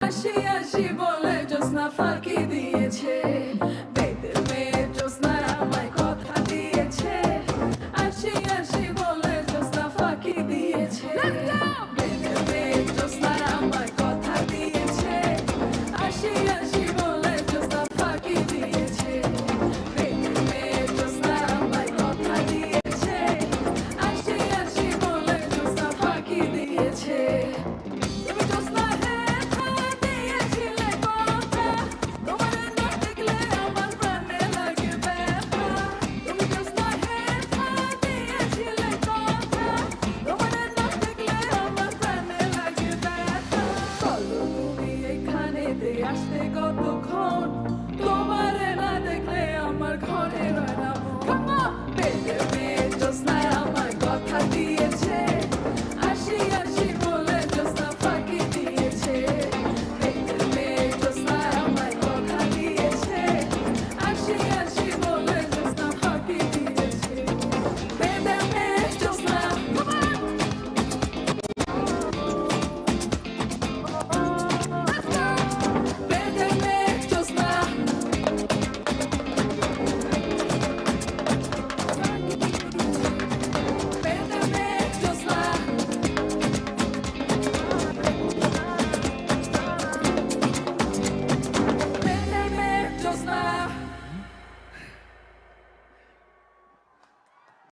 আসি আসি বলে জ্যোৎস্না ফাঁকি দিয়েছে, বেদের মেয়ে জ্যোৎস্না আমায় কথা দিয়েছে। আসি আসি বলে জ্যোৎস্না ফাঁকি দিয়েছে, বেদের মেয়ে জ্যোৎস্না আমায় কথা দিয়েছে। আসি আসি বলে জ্যোৎস্না ফাঁকি দিয়েছে, বেদের মেয়ে জ্যোৎস্না আমায় কথা দিয়েছে। আসি আসি বলে জ্যোৎস্না ফাঁকি দিয়েছে। তুমি জ্যোৎস্না দিয়েছিলে কথা, তোমার না দেখলে আমার প্রাণে লাগে ব্যথা। তুমি জ্যোৎস্না দিয়েছিলে কথা, তোমার না দেখলে আমার প্রাণে লাগে ব্যথা। চলো তুমি এখানেতে আসতে কতক্ষণ, তোমার না দেখলে আমার ঘরে রয় না মন। বেদের মেয়ে